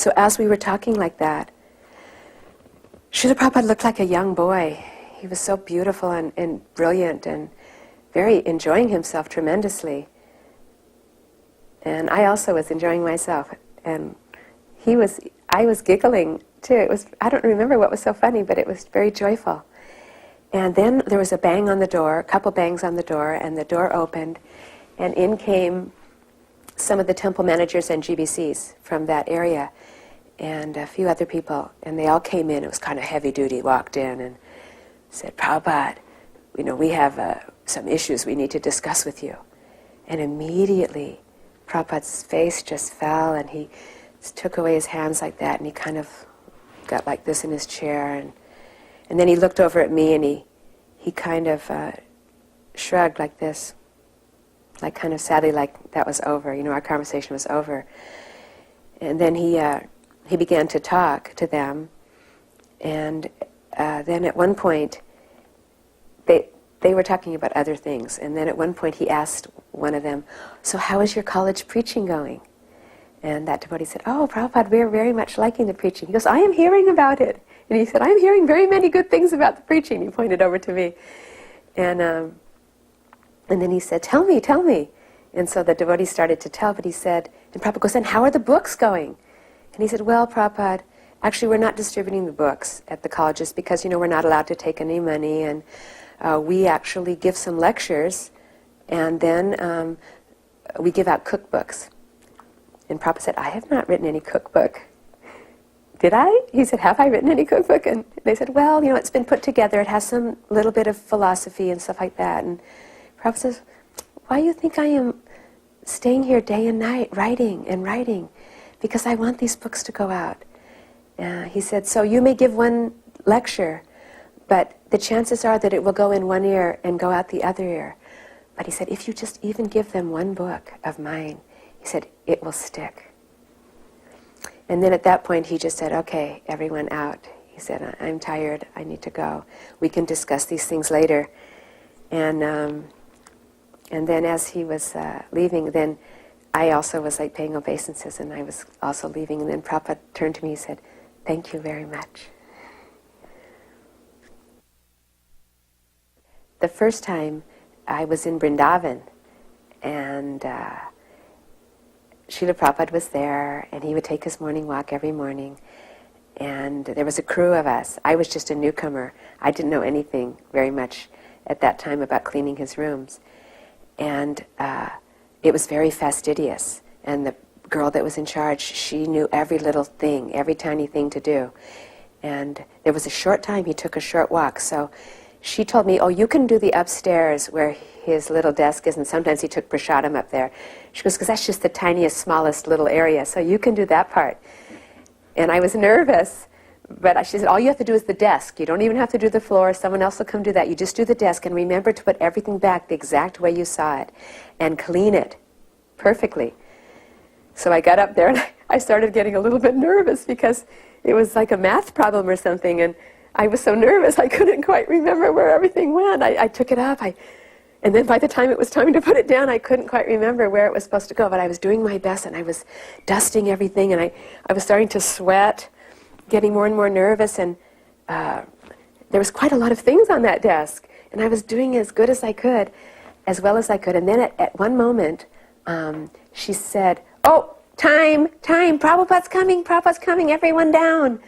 So as we were talking like that, Srila Prabhupada looked like a young boy. He was so beautiful and brilliant and very enjoying himself tremendously. And I also was enjoying myself. And I was giggling too. I don't remember what was so funny, but it was very joyful. And then there was a bang on the door, a couple bangs on the door, and the door opened, and in came some of the temple managers and GBCs from that area, and a few other people, and they all came in. It was kind of heavy duty, walked in and said, Prabhupada, we have some issues we need to discuss with you. And immediately, Prabhupada's face just fell, and he took away his hands like that, and he kind of got like this in his chair, and then he looked over at me, and he kind of shrugged like this, like kind of sadly, like that was over, our conversation was over. And then he began to talk to them, and then at one point, they were talking about other things, and then at one point he asked one of them, so how is your college preaching going? And that devotee said, oh, Prabhupada, we're very much liking the preaching. He goes, I am hearing about it. And he said, I'm hearing very many good things about the preaching. He pointed over to me. And then he said, tell me. And so the devotee started to tell, but he said, and Prabhupada goes, and how are the books going? And he said, well, Prabhupada, actually we're not distributing the books at the colleges because, we're not allowed to take any money, and we actually give some lectures, and then we give out cookbooks. And Prabhupada said, I have not written any cookbook. Did I? He said, have I written any cookbook? And they said, well, it's been put together. It has some little bit of philosophy and stuff like that. And Prabhupada says, why do you think I am staying here day and night, writing and writing? Because I want these books to go out. He said, so you may give one lecture, but the chances are that it will go in one ear and go out the other ear. But he said, if you just even give them one book of mine, he said, it will stick. And then at that point he just said, okay, everyone out. He said, I'm tired, I need to go. We can discuss these things later. And then as he was leaving, then I also was like paying obeisances, and I was also leaving. And then Prabhupada turned to me and said, thank you very much. The first time I was in Vrindavan, and Srila Prabhupada was there, and he would take his morning walk every morning, and there was a crew of us. I was just a newcomer. I didn't know anything very much at that time about cleaning his rooms, and it was very fastidious, and the girl that was in charge, she knew every little thing, every tiny thing to do, and there was a short time he took a short walk, so she told me, oh, you can do the upstairs where his little desk is, and sometimes he took prasadam up there. She goes, because that's just the tiniest, smallest little area, so you can do that part. And I was nervous, but she said, all you have to do is the desk. You don't even have to do the floor. Someone else will come do that. You just do the desk, and remember to put everything back the exact way you saw it, and clean it perfectly. So I got up there, and I started getting a little bit nervous because it was like a math problem or something, and I was so nervous I couldn't quite remember where everything went. I took it up, and then by the time it was time to put it down, I couldn't quite remember where it was supposed to go, but I was doing my best, and I was dusting everything, and I was starting to sweat, getting more and more nervous, and there was quite a lot of things on that desk, and I was doing as good as I could, as well as I could, and then at one moment, she said, oh, time, Prabhupada's coming, everyone down.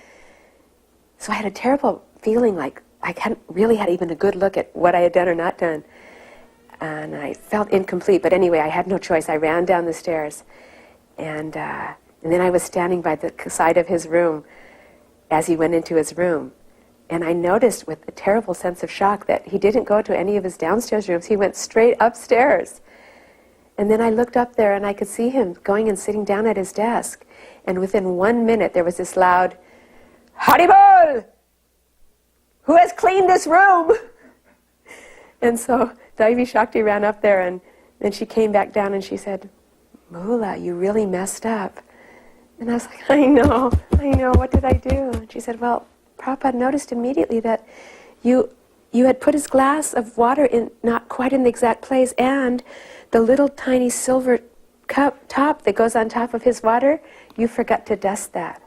So I had a terrible feeling like I hadn't really had even a good look at what I had done or not done. And I felt incomplete, but anyway, I had no choice. I ran down the stairs, and then I was standing by the side of his room as he went into his room. And I noticed with a terrible sense of shock that he didn't go to any of his downstairs rooms. He went straight upstairs. And then I looked up there, and I could see him going and sitting down at his desk. And within 1 minute, there was this loud, Haribol! Who has cleaned this room? And so Daivi Shakti ran up there, and then she came back down and she said, Mula, you really messed up. And I was like, I know, what did I do? And she said, well, Prabhupada noticed immediately that you had put his glass of water in not quite in the exact place, and the little tiny silver cup top that goes on top of his water, you forgot to dust that.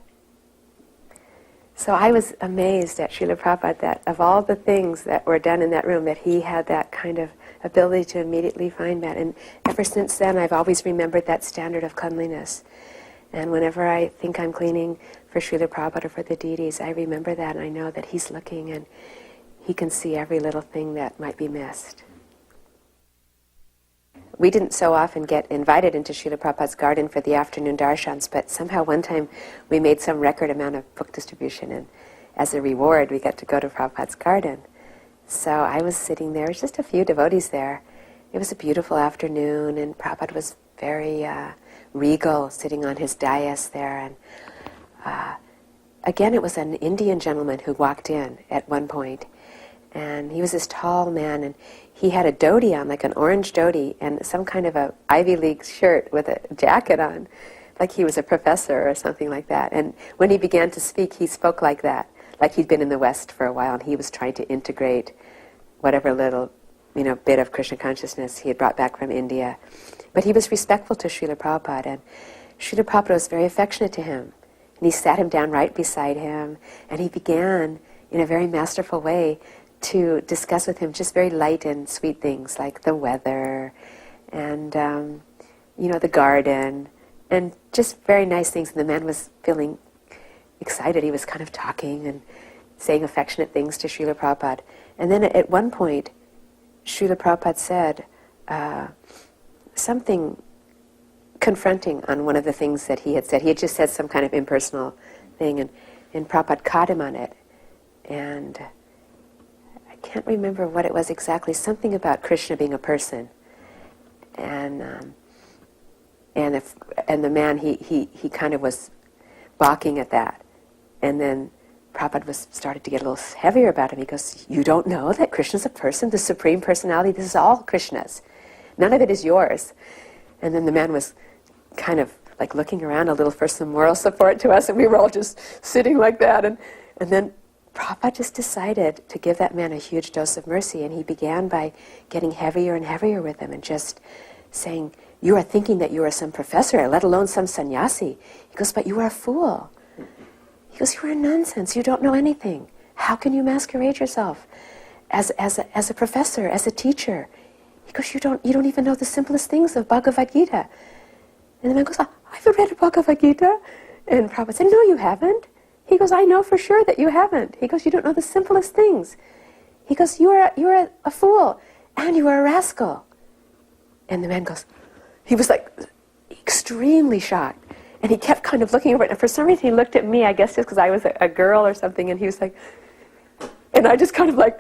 So I was amazed at Srila Prabhupada that of all the things that were done in that room, that he had that kind of ability to immediately find that. And ever since then, I've always remembered that standard of cleanliness. And whenever I think I'm cleaning for Srila Prabhupada or for the deities, I remember that, and I know that he's looking and he can see every little thing that might be missed. We didn't so often get invited into Srila Prabhupada's garden for the afternoon darshans, but somehow one time we made some record amount of book distribution, and as a reward we got to go to Prabhupada's garden. So I was sitting there, just a few devotees there. It was a beautiful afternoon, and Prabhupada was very regal, sitting on his dais there. And again, it was an Indian gentleman who walked in at one point, and he was this tall man, and he had a dhoti on, like an orange dhoti, and some kind of a Ivy League shirt with a jacket on, like he was a professor or something like that. And when he began to speak, he spoke like that, like he'd been in the West for a while, and he was trying to integrate whatever little, bit of Krishna consciousness he had brought back from India. But he was respectful to Srila Prabhupada, and Srila Prabhupada was very affectionate to him. And he sat him down right beside him, and he began, in a very masterful way, to discuss with him just very light and sweet things like the weather and, the garden, and just very nice things. And the man was feeling excited. He was kind of talking and saying affectionate things to Srila Prabhupada. And then at one point, Srila Prabhupada said something confronting on one of the things that he had said. He had just said some kind of impersonal thing, and Prabhupada caught him on it. And I can't remember what it was exactly, something about Krishna being a person. And the man, he kind of was balking at that. And then Prabhupada started to get a little heavier about him. He goes, "You don't know that Krishna's a person, the Supreme Personality? This is all Krishna's. None of it is yours." And then the man was kind of like looking around a little for some moral support to us, and we were all just sitting like that. And then Prabhupada just decided to give that man a huge dose of mercy, and he began by getting heavier and heavier with him and just saying, "You are thinking that you are some professor, let alone some sannyasi." He goes, "But you are a fool." He goes, "You are nonsense. You don't know anything. How can you masquerade yourself as a professor, as a teacher?" He goes, you don't even know the simplest things of Bhagavad Gita." And the man goes, "I've read Bhagavad Gita." And Prabhupada said, "No, you haven't." He goes, "I know for sure that you haven't." He goes, "You don't know the simplest things." He goes, You're a fool, and you are a rascal." And the man goes, he was like extremely shocked. And he kept kind of looking over it. And for some reason he looked at me, I guess just because I was a girl or something, and he was like, and I just kind of like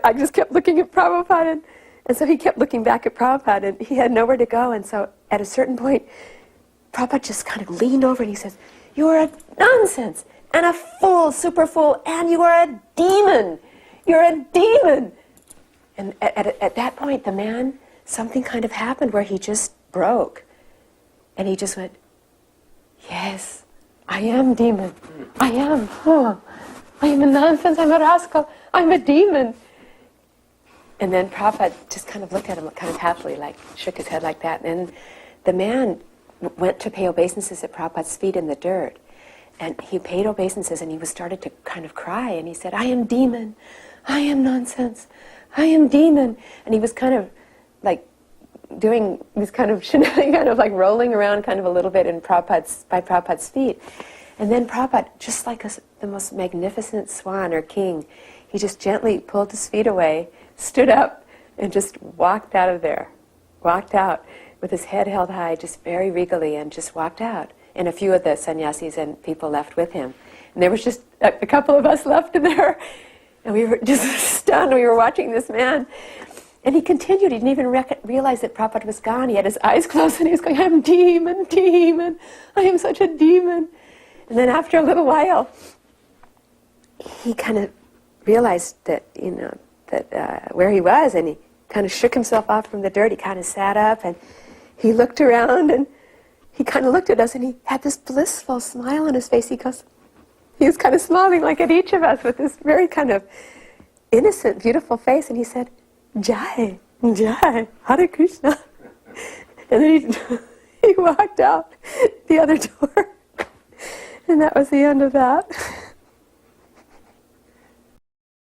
I just kept looking at Prabhupada. And so he kept looking back at Prabhupada, and he had nowhere to go. And so at a certain point, Prabhupada just kind of leaned over and he says, "You are a nonsense, and a fool, super fool, and you are a demon. You're a demon." And at that point, the man, something kind of happened where he just broke. And he just went, "Yes, I am demon. I am. Oh, I am a nonsense. I'm a rascal. I'm a demon." And then Prabhupada just kind of looked at him kind of happily, like shook his head like that. And the man went to pay obeisances at Prabhupada's feet in the dirt. And he paid obeisances, and he started to kind of cry. And he said, "I am demon. I am nonsense. I am demon." And he was kind of like doing this kind of shenanigan, kind of like rolling around kind of a little bit by Prabhupada's feet. And then Prabhupada, just like the most magnificent swan or king, he just gently pulled his feet away, stood up, and just walked out of there. Walked out with his head held high, just very regally, and just walked out. And a few of the sannyasis and people left with him. And there was just a couple of us left in there. And we were just stunned. We were watching this man. And he continued. He didn't even realize that Prabhupada was gone. He had his eyes closed, and he was going, "I'm demon, demon. I am such a demon." And then after a little while, he kind of realized that, where he was, and he kind of shook himself off from the dirt. He kind of sat up, and he looked around, and he kind of looked at us, and he had this blissful smile on his face. He was kind of smiling like at each of us with this very kind of innocent, beautiful face, and he said, "Jai, Jai, Hare Krishna." And then he walked out the other door. And that was the end of that.